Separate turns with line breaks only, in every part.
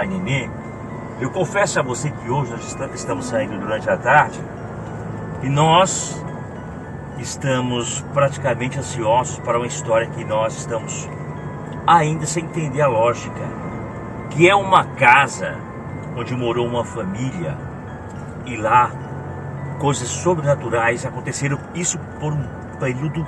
Nenê, eu confesso a você que hoje nós estamos saindo durante a tarde e nós estamos praticamente ansiosos para uma história que nós estamos ainda sem entender a lógica, que é uma casa onde morou uma família e lá coisas sobrenaturais aconteceram, isso por um período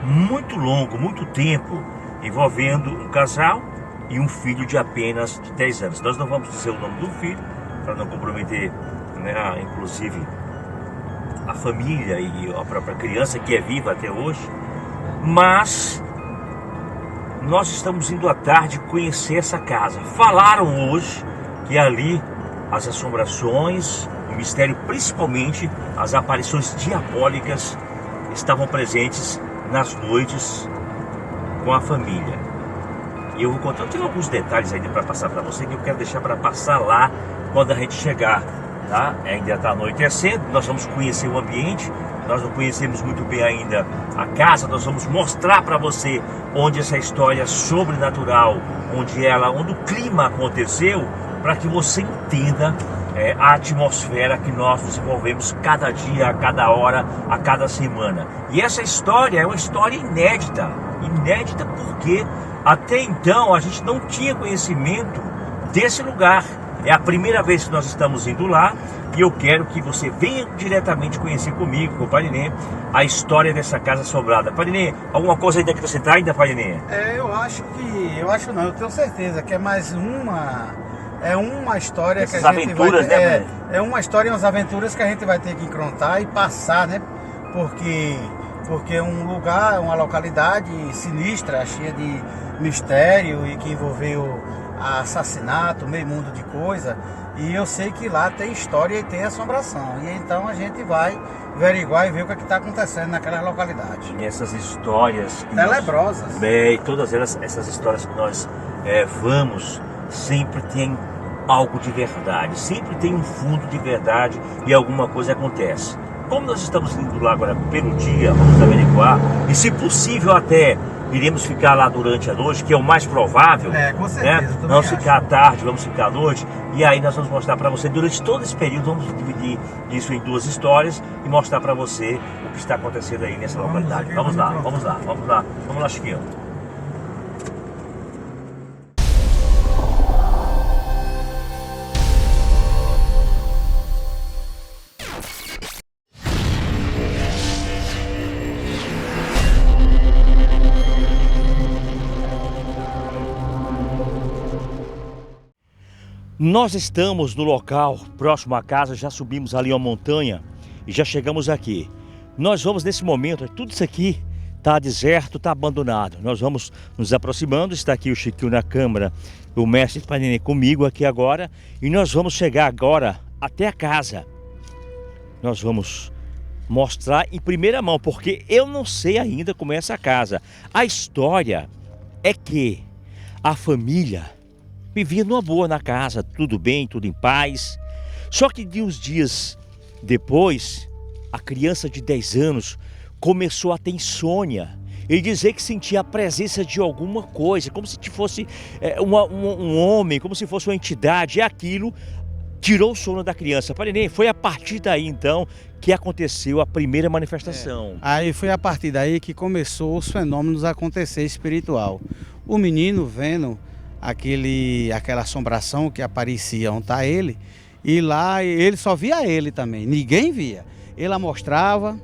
muito longo, muito tempo, envolvendo um casal e um filho de apenas 10 anos. Nós não vamos dizer o nome do filho, para não comprometer, né, inclusive a família e a própria criança que é viva até hoje. Mas nós estamos indo à tarde conhecer essa casa. Falaram hoje que ali as assombrações, o mistério, principalmente as aparições diabólicas, estavam presentes nas noites com a família. E eu vou contar, eu tenho alguns detalhes ainda para passar para você que eu quero deixar para passar lá quando a gente chegar, tá? Ainda está anoitecendo, nós vamos conhecer o ambiente, nós não conhecemos muito bem ainda a casa, nós vamos mostrar para você onde essa história sobrenatural, onde o clima aconteceu, para que você entenda a atmosfera que nós desenvolvemos cada dia, a cada hora, a cada semana. E essa história é uma história inédita porque até então a gente não tinha conhecimento desse lugar. É a primeira vez que nós estamos indo lá e eu quero que você venha diretamente conhecer comigo, com o Parinê, a história dessa casa assombrada. Parinê, alguma coisa ainda que você está ainda, Parinê?
Eu tenho certeza que é mais uma... É uma história
essas
que a gente
aventuras,
vai...
né?
É uma história e umas aventuras que a gente vai ter que encontrar e passar, né? Porque é um lugar, uma localidade sinistra, cheia de mistério e que envolveu assassinato, meio mundo de coisa. E eu sei que lá tem história e tem assombração. E então a gente vai averiguar e ver o que está acontecendo naquela localidade.
E essas histórias...
Tenebrosas.
E todas essas histórias que nós vamos, sempre tem algo de verdade. Sempre tem um fundo de verdade e alguma coisa acontece. Como nós estamos indo lá agora pelo dia, vamos averiguar. E se possível até iremos ficar lá durante a noite, que é o mais provável.
Com certeza.
Né? Vamos ficar à tarde, vamos ficar à noite. E aí nós vamos mostrar para você, durante todo esse período, vamos dividir isso em duas histórias e mostrar para você o que está acontecendo aí nessa localidade. Vamos lá, Chiquinho. Nós estamos no local próximo à casa, já subimos ali uma montanha e já chegamos aqui. Nós vamos nesse momento, tudo isso aqui está deserto, está abandonado. Nós vamos nos aproximando, está aqui o Chiquinho na câmera, o mestre Parinê comigo aqui agora. E nós vamos chegar agora até a casa. Nós vamos mostrar em primeira mão, porque eu não sei ainda como é essa casa. A história é que a família vivia numa boa na casa, tudo bem, tudo em paz. Só que de uns dias depois, a criança de 10 anos começou a ter insônia e dizer que sentia a presença de alguma coisa, como se fosse um homem, como se fosse uma entidade. E aquilo tirou o sono da criança. Parinê, foi a partir daí então que aconteceu a primeira manifestação.
Aí foi a partir daí que começou os fenômenos a acontecer espiritual. O menino vendo aquela assombração que aparecia onde está ele, e lá ele só via ele também, ninguém via. Ele mostrava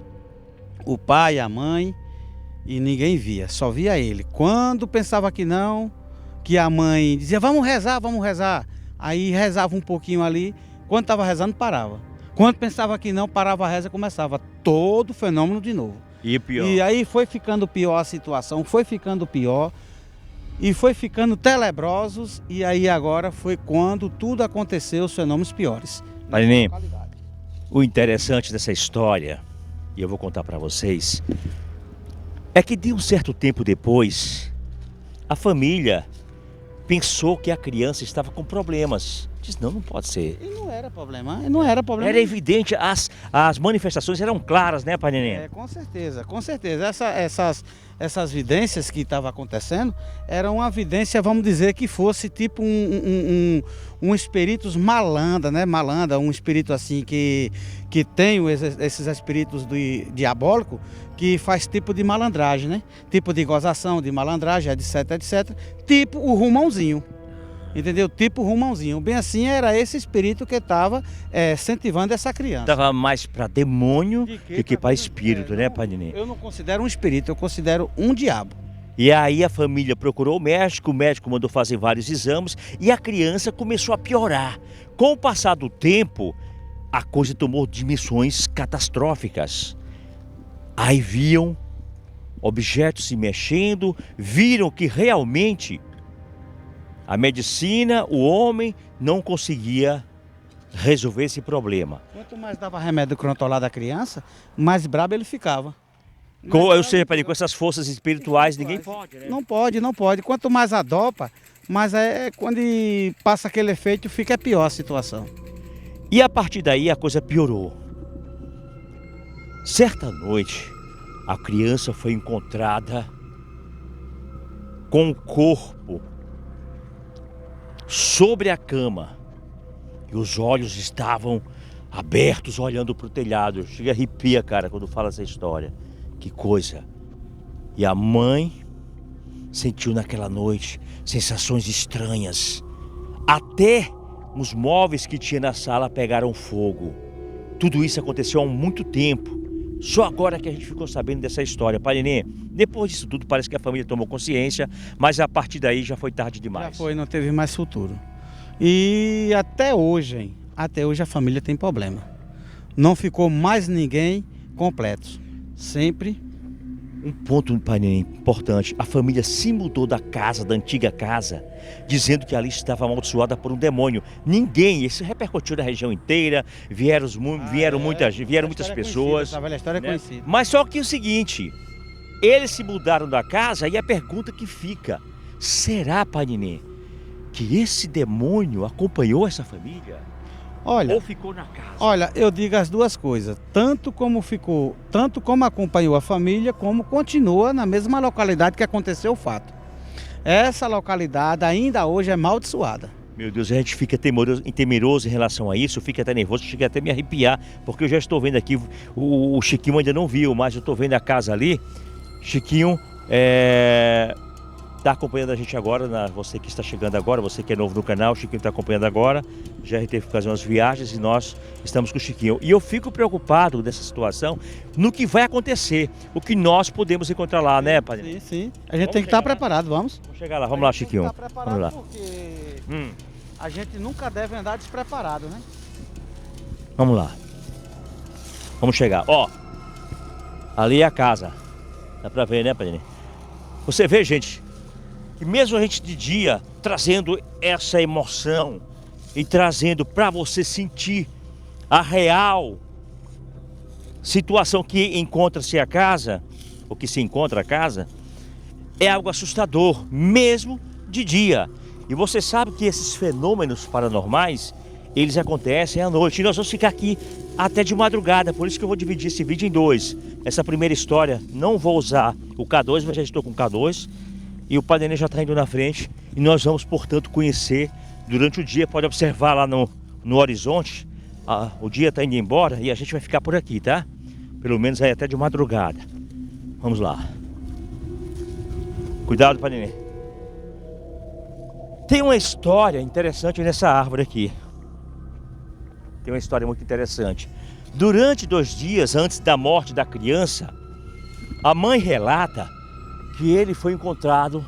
o pai, a mãe, e ninguém via, só via ele. Quando pensava que não, que a mãe dizia, vamos rezar, aí rezava um pouquinho ali, quando estava rezando parava. Quando pensava que não, parava a reza, começava todo o fenômeno de novo.
E pior.
E aí foi ficando pior a situação, foi ficando pior. E foi ficando tenebrosos, e aí agora foi quando tudo aconteceu, os fenômenos piores.
Parinê, o interessante dessa história, e eu vou contar para vocês, é que de um certo tempo depois, a família pensou que a criança estava com problemas. Diz, não pode ser.
E não era problema, não era problema.
Era evidente, as manifestações eram claras, né, Parinê?
Com certeza, com certeza. essas vidências que estavam acontecendo, era uma vidência, vamos dizer, que fosse tipo um espíritos malandra, né? Malandra, um espírito assim que tem esses espíritos diabólicos, que faz tipo de malandragem, né? Tipo de gozação, de malandragem, etc, etc. Tipo o Rumãozinho. Entendeu? Tipo Rumãozinho. Bem assim, era esse espírito que estava incentivando essa criança.
Estava mais para demônio do que para espírito, né, Padre Nenê?
Eu não considero um espírito, eu considero um diabo.
E aí a família procurou o médico mandou fazer vários exames e a criança começou a piorar. Com o passar do tempo, a coisa tomou dimensões catastróficas. Aí viam objetos se mexendo, viram que realmente a medicina, o homem, não conseguia resolver esse problema.
Quanto mais dava remédio controlado à criança, mais brabo ele ficava.
Eu sei, Padre, com essas forças espirituais, ninguém pode, né?
Não pode, não pode. Quanto mais adopa, mas quando passa aquele efeito, fica pior a situação.
E a partir daí a coisa piorou. Certa noite, a criança foi encontrada com o corpo sobre a cama e os olhos estavam abertos olhando para o telhado. Chega a arrepia, cara, quando fala essa história. Que coisa. E a mãe sentiu naquela noite sensações estranhas. Até os móveis que tinha na sala pegaram fogo. Tudo isso aconteceu há muito tempo. Só agora que a gente ficou sabendo dessa história. Padre Nenê, depois disso tudo parece que a família tomou consciência, mas a partir daí já foi tarde demais.
Já foi, não teve mais futuro. E até hoje a família tem problema. Não ficou mais ninguém completo. Sempre.
Um ponto, Padre Nenê, importante, a família se mudou da antiga casa, dizendo que ali estava amaldiçoada por um demônio. Ninguém, isso repercutiu na região inteira, vieram muitas pessoas.
A velha história é conhecida.
Mas só que o seguinte, eles se mudaram da casa e a pergunta que fica, será, Padre Nenê, que esse demônio acompanhou essa família? Ou ficou na casa?
Olha, eu digo as duas coisas, tanto como acompanhou a família, como continua na mesma localidade que aconteceu o fato. Essa localidade ainda hoje é amaldiçoada.
Meu Deus, a gente fica temeroso em relação a isso, fica até nervoso, chega até a me arrepiar, porque eu já estou vendo aqui, o Chiquinho ainda não viu, mas eu estou vendo a casa ali. Chiquinho está acompanhando a gente agora, você que está chegando agora, você que é novo no canal, o Chiquinho está acompanhando agora, já teve que fazer umas viagens e nós estamos com o Chiquinho. E eu fico preocupado dessa situação, no que vai acontecer, o que nós podemos encontrar lá, né, Padre?
Sim, sim. A gente tem que estar preparado, vamos.
Vamos chegar lá, vamos lá, Chiquinho.
Tem que estar preparado,
vamos lá.
Porque a gente nunca deve andar despreparado, né?
Vamos lá. Vamos chegar. Ó, ali é a casa. Dá pra ver, né, Padre? Você vê, gente, que mesmo a gente de dia trazendo essa emoção e trazendo para você sentir a real situação que encontra-se a casa, ou que se encontra a casa, é algo assustador, mesmo de dia. E você sabe que esses fenômenos paranormais, eles acontecem à noite. E nós vamos ficar aqui até de madrugada, por isso que eu vou dividir esse vídeo em dois. Essa primeira história, não vou usar o K2, mas já estou com o K2. E o Padre Nenê já está indo na frente. E nós vamos, portanto, conhecer durante o dia. Pode observar lá no horizonte. O dia está indo embora e a gente vai ficar por aqui, tá? Pelo menos aí até de madrugada. Vamos lá. Cuidado, Padre Nenê. Tem uma história interessante nessa árvore aqui. Tem uma história muito interessante. Durante 2 dias antes da morte da criança, a mãe relata que ele foi encontrado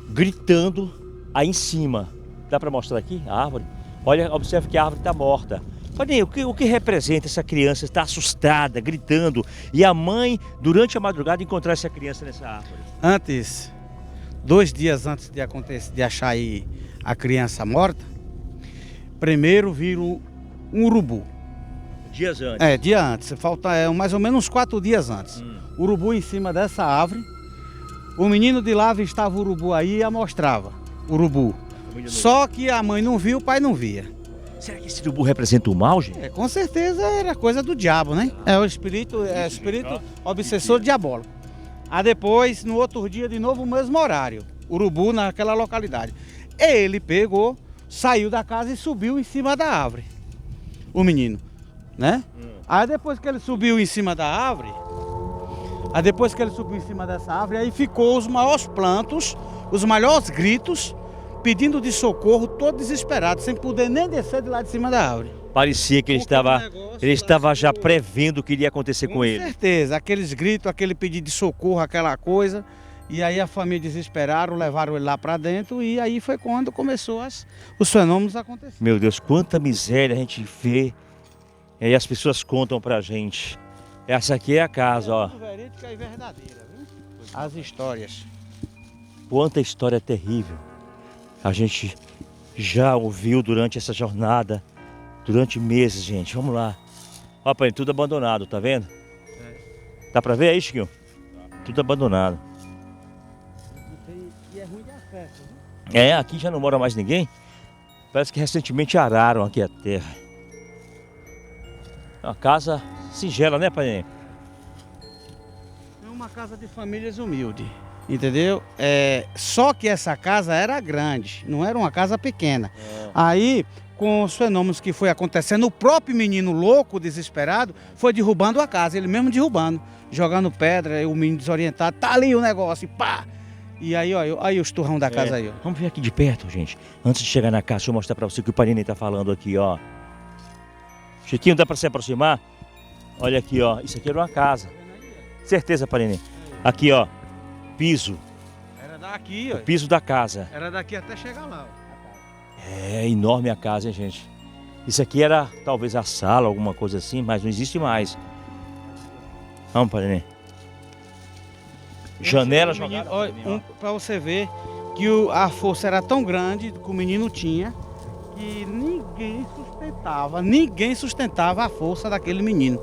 gritando aí em cima. Dá para mostrar aqui a árvore? Olha, observe que a árvore está morta. Padre, o que representa essa criança estar assustada, gritando, e a mãe, durante a madrugada, encontrar essa criança nessa árvore?
2 dias antes de achar aí a criança morta, primeiro viram um urubu.
Dias antes?
Dia antes. Falta mais ou menos uns 4 dias antes. Urubu em cima dessa árvore. O menino de lá avistava o urubu aí e amostrava. Urubu. Só que a mãe não viu, o pai não via.
Será que esse urubu representa o mal, gente?
Com certeza era coisa do diabo, né? É o espírito obsessor diabólico. Aí depois, no outro dia, de novo, o mesmo horário. Urubu, naquela localidade. Ele pegou, saiu da casa e subiu em cima da árvore. O menino, né? Aí depois que ele subiu em cima da árvore, dessa árvore, aí ficou os maiores plantos, os maiores gritos, pedindo de socorro, todo desesperado, sem poder nem descer de lá de cima da árvore.
Parecia que ele estava já prevendo o que iria acontecer com ele.
Com certeza, aqueles gritos, aquele pedido de socorro, aquela coisa. E aí a família desesperaram, levaram ele lá para dentro e aí foi quando começou os fenômenos a acontecer.
Meu Deus, quanta miséria a gente vê. E aí as pessoas contam pra gente. Essa aqui é a casa, ó.
Muito verídica e verdadeira, viu? As histórias.
Quanta história terrível a gente já ouviu durante essa jornada, durante meses, gente. Vamos lá. Ó, pai, tudo abandonado, tá vendo? Dá pra ver aí, Chiquinho? Tudo abandonado.
E é ruim de acesso, viu?
É, aqui já não mora mais ninguém. Parece que recentemente araram aqui a terra. É uma casa singela, né, pai?
É uma casa de famílias humildes, entendeu? Só que essa casa era grande, não era uma casa pequena. Aí, com os fenômenos que foi acontecendo, o próprio menino louco, desesperado, foi derrubando a casa, ele mesmo derrubando, jogando pedra, e o menino desorientado, tá ali o negócio, e pá! E aí, ó, aí os turrão da casa aí, ó.
Vamos ver aqui de perto, gente. Antes de chegar na casa, deixa eu mostrar pra você o que o Parini tá falando aqui, ó. Chiquinho, dá pra se aproximar? Olha aqui, ó. Isso aqui era uma casa. Certeza, Parini. Aqui, ó. Piso.
Era daqui, ó.
O piso da casa.
Era daqui até chegar lá, ó.
É enorme a casa, hein, gente? Isso aqui era talvez a sala, alguma coisa assim, mas não existe mais. Vamos, Parini. Janela jogada.
Para você ver que a força era tão grande que o menino tinha que ninguém sustentava a força daquele menino.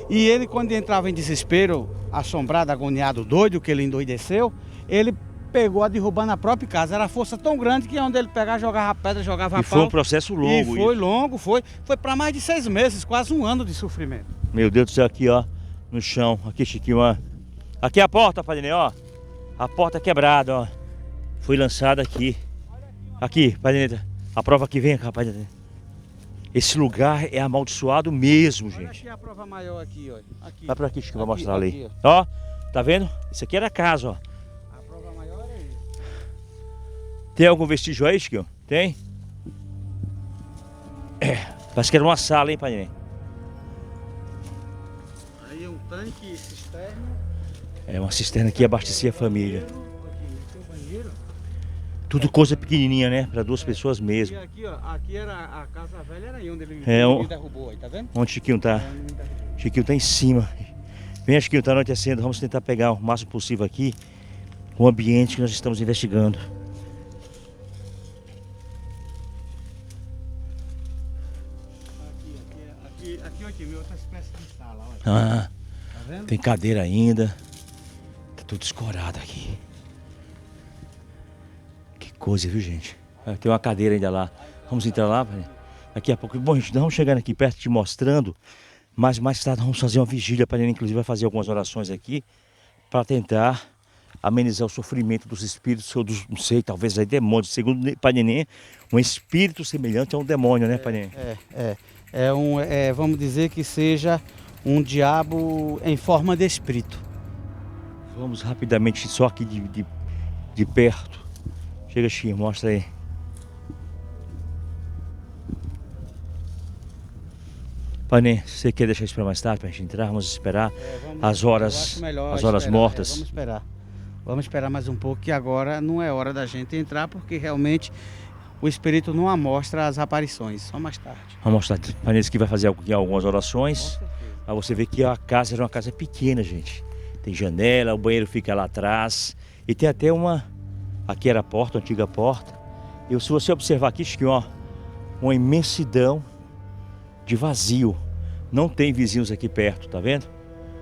E ele, quando entrava em desespero, assombrado, agoniado, doido, que ele endoideceu, ele pegou a derrubando a própria casa. Era a força tão grande que onde ele pegava, jogava pedra, jogava pau.
E foi um processo longo.
E foi longo, foi para mais de 6 meses, quase um ano de sofrimento.
Meu Deus do céu, aqui, ó, no chão. Aqui, Chiquinho, ó. Aqui é a porta, Parini, ó. A porta quebrada, ó. Foi lançada aqui. Aqui, Parini. A prova que vem, rapaz. Esse lugar é amaldiçoado mesmo, gente.
Olha aqui a prova maior aqui, ó. Aqui.
Vai pra aqui, Chico, eu vou mostrar ali.
Aqui,
ó, tá vendo? Isso aqui era a casa, ó.
A prova maior é isso.
Tem algum vestígio aí, Chico? Tem? Parece que era uma sala, hein, Parini?
Aí é um tanque cisterna.
É uma cisterna que abastecia a família.
Aqui o banheiro.
Tudo coisa pequenininha, né? Para 2 pessoas mesmo.
E aqui, ó, aqui era a casa velha, era aí onde ele derrubou aí, tá vendo?
Onde o Chiquinho tá? Chiquinho tá em cima. Vem, Chiquinho, tá anoitecendo. Vamos tentar pegar o máximo possível aqui o ambiente que nós estamos investigando.
Aqui, meu, outra espécie de sala, olha.
Ah,
Tá vendo?
tem cadeira ainda. Tá tudo escorado aqui. Que coisa, viu, gente? Tem uma cadeira ainda lá. Vamos entrar lá, pai? Daqui a pouco. Bom, gente, nós vamos chegando aqui perto te mostrando. Mas mais tarde vamos fazer uma vigília. Para ele, inclusive, vai fazer algumas orações aqui para tentar amenizar o sofrimento dos espíritos, ou dos, não sei, talvez aí demônios. Segundo Pai Neném, um espírito semelhante a um demônio, né, Pai Neném?
Vamos dizer que seja um diabo em forma de espírito.
Vamos rapidamente, só aqui de perto. Chega, Chiquinho, mostra aí. Pai Neném, você quer deixar isso para mais tarde, para a gente entrar? Vamos esperar as horas mortas.
Vamos esperar. Vamos esperar mais um pouco, que agora não é hora da gente entrar, porque realmente o espírito não amostra as aparições, só mais tarde.
Vamos mostrar. Pai Neném que vai fazer algumas orações. Para você ver que a casa era uma casa pequena, gente. Tem janela, o banheiro fica lá atrás. E tem até uma... Aqui era a porta, a antiga porta. E se você observar aqui, Chiquinho, ó, uma imensidão de vazio. Não tem vizinhos aqui perto, tá vendo?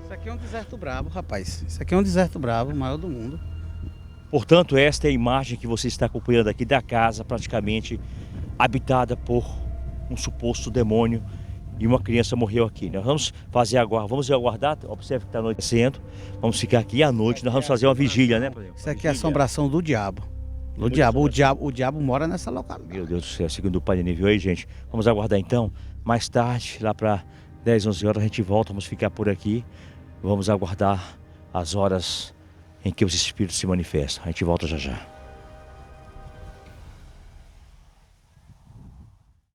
Isso aqui é um deserto bravo, rapaz. Isso aqui é um deserto bravo, o maior do mundo.
Portanto, esta é a imagem que você está acompanhando aqui da casa, praticamente habitada por um suposto demônio e uma criança morreu aqui. Nós vamos fazer agora, vamos aguardar, observe que está anoitecendo, vamos ficar aqui à noite, nós vamos fazer uma vigília, né?
Isso aqui é a assombração do diabo. O diabo mora nessa localidade.
Meu Deus do céu, segundo o Pai Denis, viu aí, gente? Vamos aguardar então, mais tarde, lá para 10, 11 horas a gente volta, vamos ficar por aqui, vamos aguardar as horas em que os espíritos se manifestam. A gente volta já já.